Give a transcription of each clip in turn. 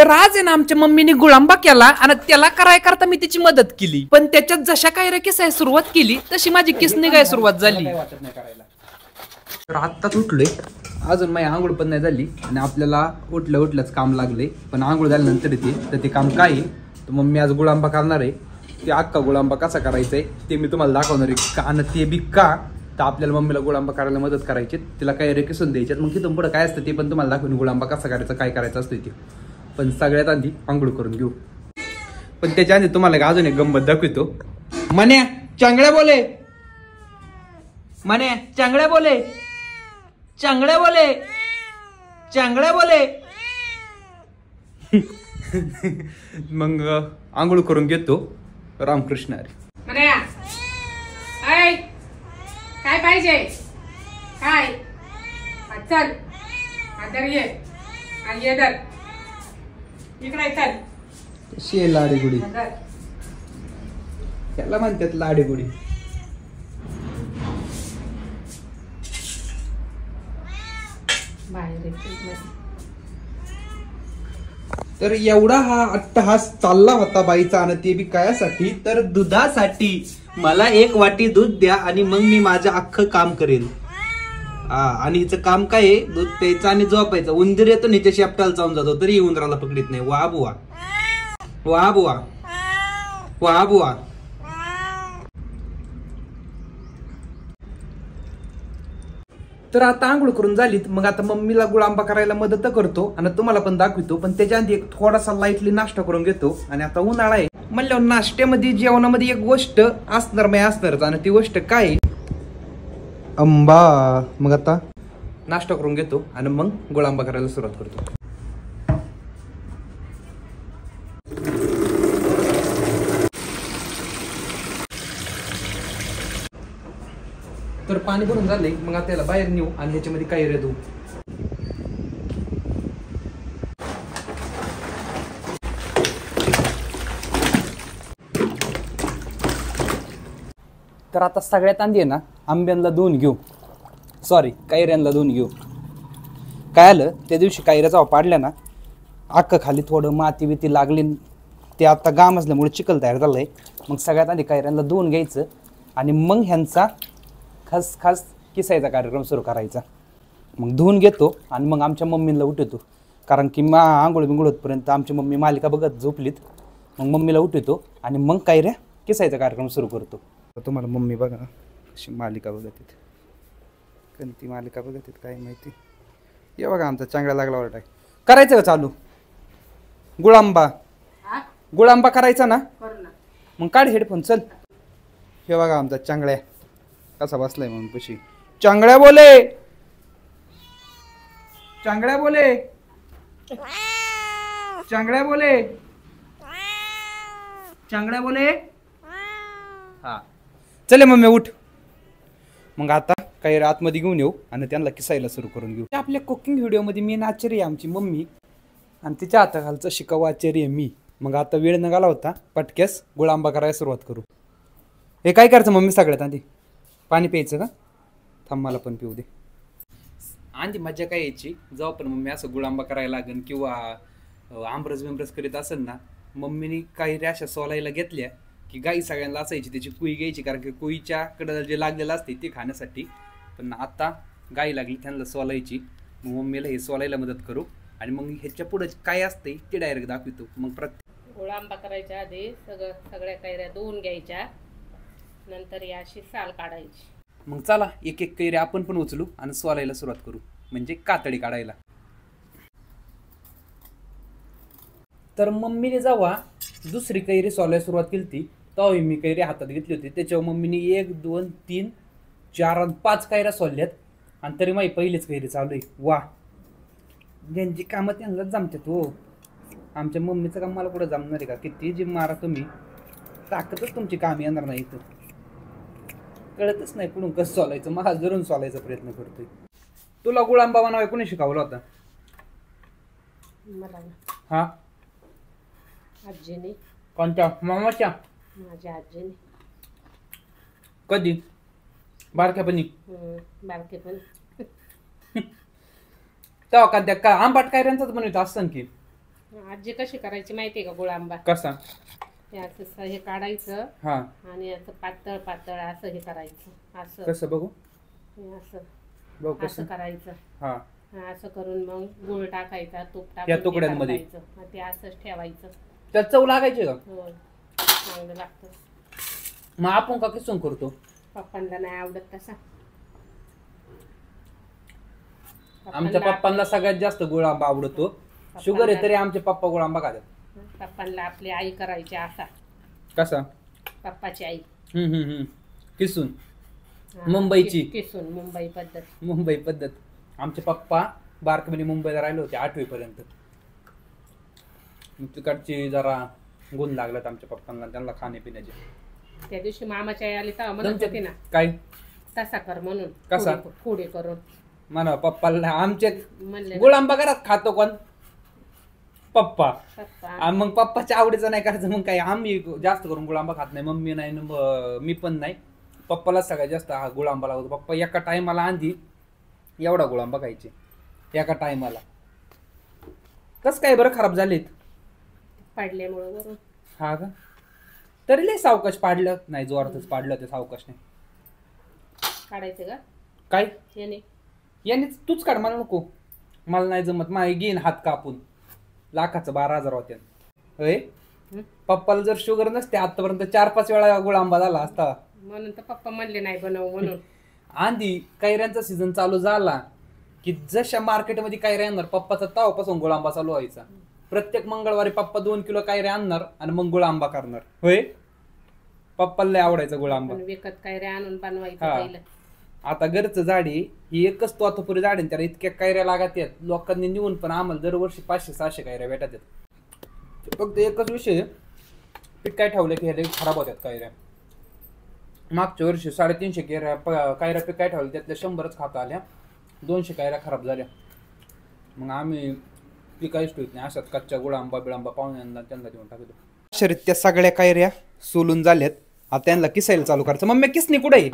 तर आज आहे ना आमच्या मम्मीने गुळांबा केला आणि त्याला कराय करता मी तिची मदत केली, पण त्याच्यात जशा काय किसाय सुरुवात केली तशी माझी किस निघाय सुरुवात झाली. तर आत्ताच उठलोय, अजून माझी आंघोळ पण नाही झाली आणि आपल्याला उठल्याच काम लागले. पण आंघोळ झाल्यानंतर ते काम काय आहे, तर मम्मी आज गुळांबा करणार आहे. ते अख्खा गुळांबा कसा करायचा आहे ते मी तुम्हाला दाखवणार आहे. का आणि ते बी का तर आपल्याला मम्मीला गुळांबा करायला मदत करायची, तिला काही किसून द्यायच्यात. मग तिथून पुढे काय असतं ते पण तुम्हाला दाखवून गुळांबा कसा करायचा, काय करायचं असतं ते. पण सगळ्यात आधी आंघोळ करून घेऊ. पण त्याच्या आधी तुम्हाला अजून एक गंमत दाखवतो. मन्या चांगल्या बोले, मन्या चांगल्या बोले, चांगल्या बोले, चांगल्या बोले. मग आंघोळ करून घेतो. रामकृष्ण हरी. मन्या ऐ काय पाहिजे काय, चल अंदर ये आणि ये दर इकडे चल. कशी आहे लाडीगुडी, त्याला म्हणतात लाडीगुडी. तर एवढा हा अट्टहास चालला होता बाईचा, आणि ते बी कायासाठी, तर दुधासाठी. मला 1 वाटी दूध द्या आणि मग मी माझं अख्खं काम करेन. आणि हिचं काम काय आहे, दूध प्यायचं आणि झोपायचं. उंदीर येतो ह्याच्या शेपटाला चावून जातो तरी उंदराला पकडत नाही. वा बुवा, वा बुवा, वा बुवा. तर आता आंघोळ करून झालीत, मग आता मम्मीला गुळांबा करायला मदत करतो आणि तुम्हाला पण दाखवतो. पण त्याच्या आधी एक थोडासा लाईटली नाश्ता करून घेतो. आणि आता उन्हाळा आहे म्हणल्यावर नाश्त्यामध्ये जेवणामध्ये एक गोष्ट असणारच. आणि ती गोष्ट काय, आंबा. मग आता नाश्ता करून घेतो आणि मग गुळांबा करायला सुरुवात करतो. तर पाणी भरून झालंय, मग आता याला बाहेर नेऊ आणि ह्याच्यामध्ये काय रे देऊ. तर आता सगळ्यात आधी आहे ना आंब्यांना धुवून घेऊ, सॉरी कैऱ्यांना धुवून घेऊ. काय आलं त्या दिवशी कैऱ्या जेव्हा पाडल्या ना, अख्खं खाली थोडं माती बिती लागली, ते आता गाम असल्यामुळे चिखल तयार झालंय. मग सगळ्यात आधी कैऱ्यांना धुवून घ्यायचं आणि मग ह्यांचा खास किसायचा कार्यक्रम सुरू करायचा. मग धुवून घेतो आणि मग आमच्या मम्मीला उठवतो, कारण की आंघोळ बिंघोळतपर्यंत आमची मम्मी मालिका बघत झोपलीत. मग मम्मीला उठवतो आणि मग कैऱ्या किसायचा कार्यक्रम सुरू करतो. तुम्हाला मम्मी बघा अशी मालिका बघत आहेत, कोणती मालिका बघत आहेत काय माहिती. हे बघा आमचा चांगला लागला वाटत आहे. करायचं का चालू गुळांबा, गुळांबा करायचा ना, मग काढ हेडफोन चल. हे बघा आमचा चांगल्या कसा बसलाय म्हणून पशी. चांगल्या बोले, चांगल्या बोले, चांगल्या बोले, चांगल्या बोले. हा चले मम्मी उठ. मग आता काही आतमध्ये घेऊन येऊ आणि त्यांना किसायला सुरू करून घेऊ. आपल्या कुकिंग व्हिडिओमध्ये मेन आचार्य आहे आमची मम्मी आणि तिच्या हाताखालचा शिकाऊ आचार्य आहे मी. मग आता वेळ निघाला होता, पटक्यास गुळांबा करायला सुरुवात करू. हे काय करायचं मम्मी, सगळ्यात आधी पाणी प्यायचं का, थांब मला पण पिऊ दे. आधी मजा काय यायची जेव्हा पण मम्मी असं गुळांबा करायला लागेल किंवा आमरस बिमरस करीत असेल ना, मम्मीने काही अशा सोलायला घेतल्या की गाई सगळ्यांना असायची, त्याची कुई घ्यायची, कारण की कुईच्या कडं जे लागलेलं असते ते खाण्यासाठी. पण आता गाई लागली त्यांना सोलायची, मग मम्मीला हे सोलायला मदत करू आणि मग ह्याच्या पुढे काय असते ते डायरेक्ट दाखवतो. मग गुळांबा करायच्या आधी सगळ्या कैऱ्या धुवून घ्यायच्या, नंतर याशी साल काढायची. मग चला एक एक कैरी आपण पण उचलू आणि सोलायला सुरुवात करू, म्हणजे कातडी काढायला. तर मम्मीने जेव्हा दुसरी कैरी सोलायला सुरुवात केली ती तेव्हा मी कैरी हातात घेतली होती. त्याच्यावर मम्मीने 1 2 3 4 आणि 5 कैऱ्या सोलल्यात आणि तरी माझी पहिलीच कैरी चालू आहे. वा, ज्यांची कामं त्यांनाच जमतात हो. आमच्या मम्मीचं काम मला कुठं जमणार आहे का, किती जिम मारा तुम्ही, ताकदच तुमची काम येणार नाही. इथं कळतच नाही कुठून कसं सोलायचं, मला जरूर सोलायचा प्रयत्न करतोय. तुला गुळांबा बनवाय कोणी शिकवला होता? मला हा आजीने. कोणत्या मामाच्या? माझ्या आजीने. कधी? बारक्यापणी? बारकेपणी. तेव्हा का त्या आंबाट कैऱ्यांचाच बनवत असतं की? आजी कशी करायची माहितीये का गुळांबा? कसा? हे असं हे काढायचं हा, आणि असं पातळ पातळ असं हे करायचं, असं कसं बघू? हे असं बघू असं कसं? चारायचं. हा, हा, असं करून मग गुळ टाकायचा, तूप या टाकायचं, तुकड्यांमध्ये? ते असंच ठेवायचं. त्यात चव लागायची का? हो, चांगलं लागतं. मग आपण का किसून करतो? पप्पांना नाही आवडत तसा. आमच्या पप्पांना सगळ्यात जास्त गुळ आंबा आवडतो. शुगर आहे तरी आमचे पप्पा गुळ आंबा खातात. पप्पांना आपली आई करायची असा. कसा? पप्पाची आई किसून. हा, मुंबईची. किसून मुंबई पद्धत. मुंबई पद्धत. आमचे पप्पा बारकमध्ये मुंबईला राहिले होते 8वी पर्यंत. तिकडची जरा गुण लागलात आमच्या पप्पांना, त्यांना खाण्यापिण्याचे. त्या दिवशी मामाच्या आई आली तेव्हा म्हणत होती ना काय तसा कर म्हणून. कसा? फोडे करून म्हणा पप्पाला. आमचे म्हणले गुळ आंबा घरात खातो कोण? पप्पा. पप्पा. मग पप्पाच्या आवडीचं नाही करायचं मग काय? आम्ही जास्त करून गुळ आंबा खात नाही. मम्मी नाही मी पण नाही. पप्पाला सगळ्यात जास्त हा गुळ आंबा लागतो. पप्पा एका टायमाला आधी एवढा गुळ आंबा खायचे एका टायमाला. कस काय बरं खराब झालेत? पाडल्यामुळे वरून. हा का? तरी लय सावकाश पाडलं नाही, जोरातच पाडलं ते सावकाश नाही. काढायचं का काय याने? याने तूच काढ, मला नको. मला नाही जमत. माझे घेईन हात कापून. लाखाचं 12,000 होते. होय, पप्पाला जर शुगर नसते आतापर्यंत 4-5 वेळा गुळ आंबा झाला असता. म्हणून तर पप्पा म्हणले नाही बनव म्हणून. आधी कैऱ्यांचा सीझन चालू झाला की जशा मार्केटमध्ये कैऱ्या आणणार, पप्पाचा तावापासून गुळ आंबा चालू व्हायचा. प्रत्येक मंगळवारी पप्पा 2 किलो कैऱ्या आणणार आणि मग गुळ आंबा करणार. होय, पप्पाला लय आवडायचा गुळ आंबा. विकत कैऱ्या आणून बनवायचं हा. पहिलं. आता घरचं झाडी ही एकच तोतापुरी झाडी, त्याला इतक्या कैऱ्या लागत आहेत. लोकांनी निवून पण आम्हाला दरवर्षी 500-600 कैऱ्या भेटत आहेत. फक्त एकच विषय, पीक काय ठेवलं की ह्याला खराब होत्यात कैऱ्या. मागच्या वर्षी 350 कैऱ्या पीक काय ठेवलं, त्यातल्या 100च खाता आल्या. 200 कैऱ्या खराब झाल्या. मग आम्ही पिकायच ठेवत नाही, अशात कच्च्या गुळ आंबा बिळांबा पाहुण्यांना त्यांना देऊन टाकतो. शरीर त्या सगळ्या कैऱ्या सोलून झाल्यात. आता त्यांना किसायला चालू करायचं. मम्मी किसनी कुठे आहे?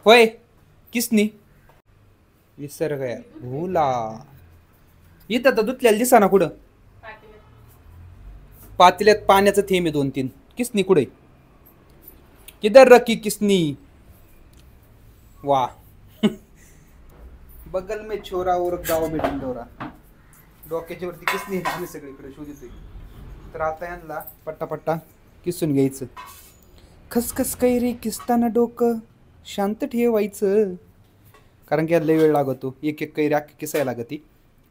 होय, किसनी विसर गया भूला. इथं तर धुतल्याला दिसा ना कुठं? पातेल्यात पाण्याचं थेंब आहे 2-3. किसनी कुठे? किधर रखी किसनी? वाह. बगल में छोरा और गाव में ढिंडोरा. डोक्याच्या वरती किसनी आम्ही सगळीकडे शोधितोय. तर आता यांना पट्टा किसून घ्यायचं. खसखस कैरी किसताना डोकं शांत ठेवायचं, कारण की याला वेळ लागतो. एक कैरी अख्खी किसायला लागती.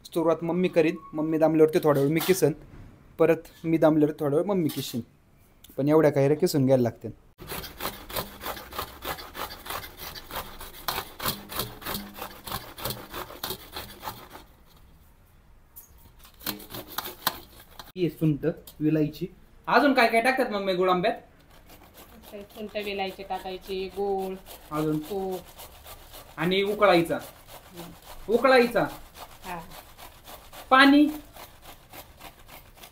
सुरुवात मम्मी करीन. मम्मी दामल्यावरती थोड्या वेळ मी किसन, परत मी दामल्यावर थोड्या वेळ मम्मी किशीन. पण एवढ्या कैऱ्या किसून घ्यायला लागतील. सुंट विलायची. अजून काय काय टाकतात मम्मी गुळ आंब्यात? सुंठ वेलायचे टाकायचे, गोळ, अजून तूप आणि उकळायचा. हा, पाणी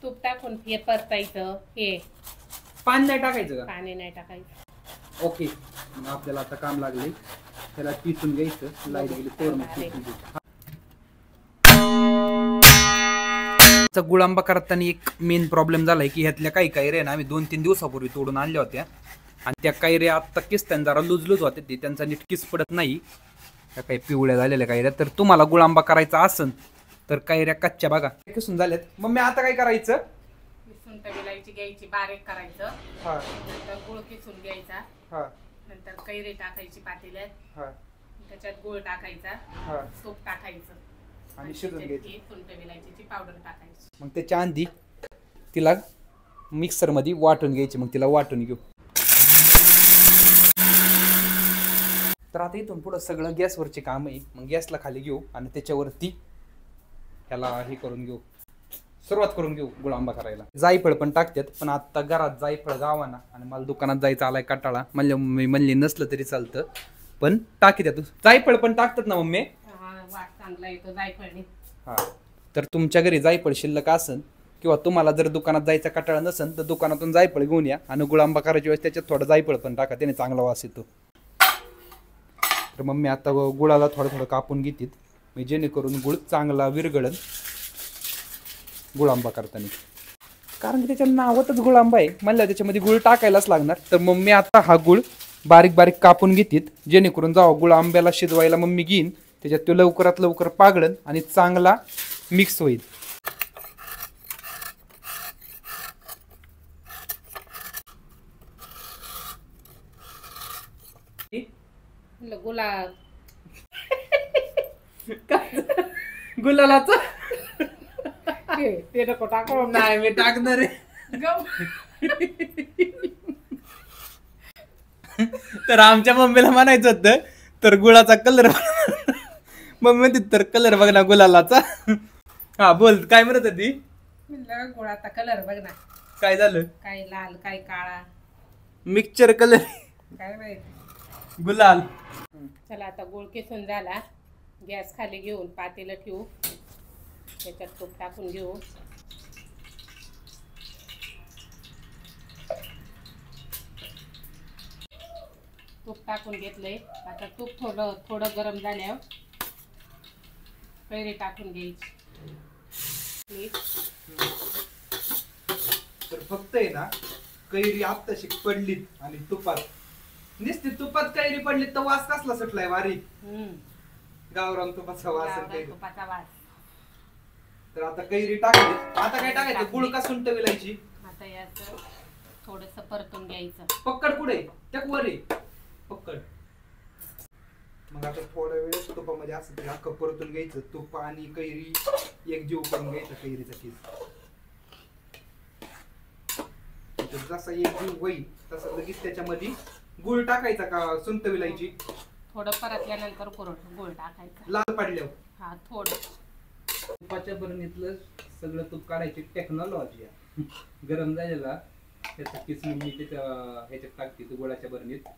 तूप टाकून हे परतायचं. हे पाणी नाही टाकायचं का? पाणी नाही टाकायचं. ओके, मग आपल्याला आता काम लागले. त्याला पिसून घ्यायचं. लाईट गेली तर मग पिसून घ्यायचं. गुळ आंबा करताना एक मेन प्रॉब्लेम झालाय की ह्यातल्या काही कैऱ्या ना आम्ही 2-3 दिवसापूर्वी तोडून आणल्या होत्या आणि त्या कैऱ्या आता किसताना जरा लुजलूज होते. ते त्यांचा नीट किस पडत नाही. त्या काही पिवळ्या झालेल्या कैऱ्या. तर तुम्हाला गुळ आंबा करायचा असन तर कैऱ्या कच्च्या बघा किसून झाल्यात. मग मी आता काय करायचं? सुंठ वेलायची घ्यायची, बारीक करायचं. नंतर गुळ किसून घ्यायचा. नंतर कैरी टाकायची पातेल्यात. त्याच्यात गुळ टाकायचा, तूप टाकायचं आणि शिजून घ्यायचं. सुंठ वेलायची पावडर टाकायची. मग त्याच्या आधी तिला मिक्सर मध्ये वाटून घ्यायची. मग तिला वाटून घेऊ. तर आता इथून पुढं सगळं गॅसवरचे काम आहे. मग गॅसला खाली घेऊ आणि त्याच्यावरती ह्याला हे करून घेऊ, सुरुवात करून घेऊ गुळ आंबा करायला. जायफळ पण टाकतात, पण आता घरात जायफळ गावाना आणि मला दुकानात जायचं आलाय कटाळा. मी म्हणली नसलं तरी चालतं, पण टाकीत जायफळ पण टाकतात ना मम्मी? वाट चांगला येतो जायफळने. हा, तर तुमच्या घरी जायफळ शिल्लक असन किंवा तुम्हाला जर दुकानात जायचा कटाळा नसन तर दुकानातून जायफळ घेऊन या आणि गुळ आंबा करायच्या वेळेस त्याच्यात थोडं जायफळ पण टाका, त्याने चांगला वास येतो. तर मम्मी आता गुळाला थोडं कापून घेतील, जेणेकरून गुळ चांगला विरघळन. गुळ आंबा करताना, कारण की त्याच्या नावातच गुळ आंबा आहे म्हणलं त्याच्यामध्ये गुळ टाकायलाच लागणार. तर मम्मी आता हा गुळ बारीक बारीक कापून घेतील, जेणेकरून जेव्हा गुळ आंब्याला शिजवायला मम्मी घेईन त्याच्यात तो लवकरात लवकर पागळन आणि चांगला मिक्स होईल. गुलाब गुलालाचा ते नको टाकू. नाही मी टाकणार आहे. तर आमच्या मम्मीला म्हणायचं होतं तर गुळाचा कलर मम्मी म्हणते तर कलर बघ ना गुलालाचा. हा बोल काय म्हणत होती? म्हणलं गुळाचा कलर बघ ना, काय झालं? काय लाल काय काळा मिक्सचर कलर काय माहिती. गुलाल. चला आता गुळ किसून झाला, गॅस खाली घेऊन पातेलं ठेवू, त्याच्यात तूप टाकून घेऊ. तूप टाकून घेतलंय. आता तूप थोडं थोडं गरम झाल्यावर कैरी टाकून घ्यायची. तर फक्त आहे ना कैरी आत्ताशी पडलीत आणि तुपात नुसती तुपात कैरी पडली तर वास कसला सुटलाय वारी. गावरान तुपाचा वास. तुपाचा वास. तर आता कैरी टाकली, आता काय टाकायचं? गुळ का सुंठ विलायची? आता याचं थोडस परतून घ्यायचं. पक्कड पुढे त्या वर पक्कड. मग आता थोडा वेळ तुपामध्ये असं ते अख्खं परतून घ्यायचं. तूप आणि कैरी एक जीव करून घ्यायचा कैरीचा किस. जसा एक जीव होईल तसा लगेच त्याच्यामध्ये गुळ टाकायचा का सुंठ विलायची? थोडं परतल्यानंतर गुळ टाकायचा लाल पाडल्यावर. हा थोडं. तुपाच्या बरणीतलं सगळं तूप काढायची टेक्नॉलॉजी आहे. गरम झालेला त्याचा किस मी त्याच्या ह्याच्यात टाकते गुळाच्या बरणीत,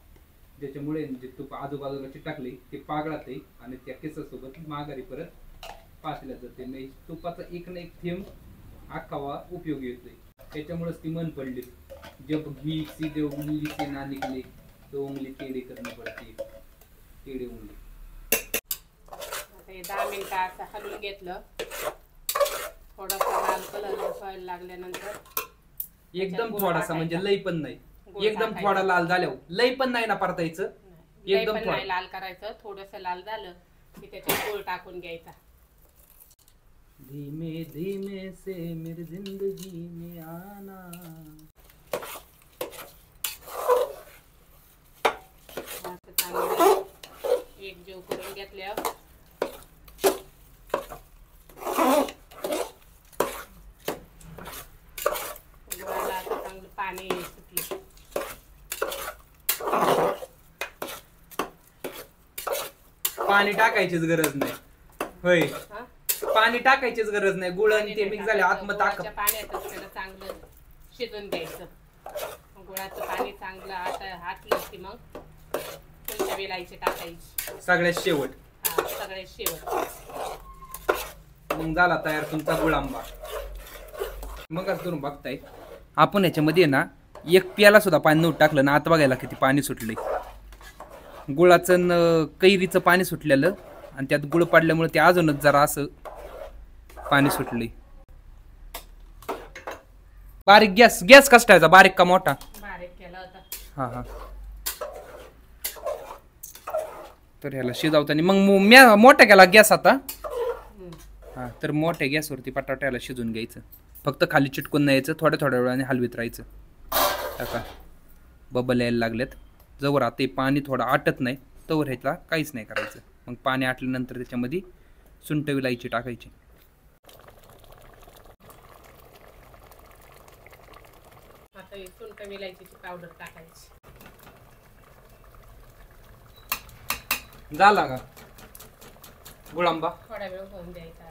ज्याच्यामुळे जे तूप आजूबाजूला टाकले ते पागळात आहे आणि त्या केसासोबत माघारी परत पाचल्या जाते. म्हणजे तुपाचा एक ना एक थेंब अख्खावा उपयोगी येतोय. त्याच्यामुळेच ती मन पडली. जब घी सीधे उंगली से ना निकले तो उंगली टेढ़ी करनी पड़ती, टेढ़ी उंगली. आता हे 10 मिनिटं असं हलवून घेतलं. थोडासा लाल कलर व्हायला लागल्यानंतर एकदम थोडासा, म्हणजे लई पण नाही, एकदम थोडा लाल झाल्यावर लई पण नाही ना परतायचं, एकदम नाही लाल करायचं. थोडस लाल झालं की त्याच्यात गुळ टाकून घ्यायचा. धीमे धीमे से मेरी जिंदगी में आना. एक जीव करून घेतल्यावर गुळाला आता चांगलं पाणी सुटलं. पाणी टाकायचीच गरज नाही. होय, पाणी टाकायचीच गरज नाही. गुळ आणि ते मिक्स झाले आतमध्ये टाक. पाण्यातच त्याला चांगलं शिजून द्यायचं. गुळाचं पाणी चांगलं आटलं की मग सुंठ विलायची टाकायची सगळ्यात शेवट. हा सगळ्यात शेवट. मग झाला तयार तुमचा गुळ आंबा. मग तुम्ही बघताय आपण याच्यामध्ये ना एक प्याला सुद्धा पाणी नव्हतं टाकलं ना, आता बघायला किती पाणी सुटले. गुळाचं कैरीचं पाणी सुटलेलं आणि त्यात गुळ पडल्यामुळे ते अजूनच जरा असं पाणी सुटले. बारीक गॅस कसा ठेवायचा? बारीक का मोठा? बारीक केला होता. हा हा. तर ह्याला शिजवताना मग मोठा केला गॅस आता. हा, तर मोठ्या गॅसवरती बटाट्याला शिजून घ्यायचं. फक्त खाली चिटकून नाही यायचं, थोड्या थोड्या वेळाने हलवीत राहायचं. टाका बबल यायला लागल्यात. जवळ आता पाणी थोडं आटत नाही तवर ह्याला काहीच नाही करायचं. मग पाणी आटल्यानंतर त्याच्यामध्ये सुंठ विलायची टाकायची. आता ही सुंठ विलायचीची पावडर टाकायची. झाला का गुळ आंबा? थोडा वेळ होऊन द्यायचा.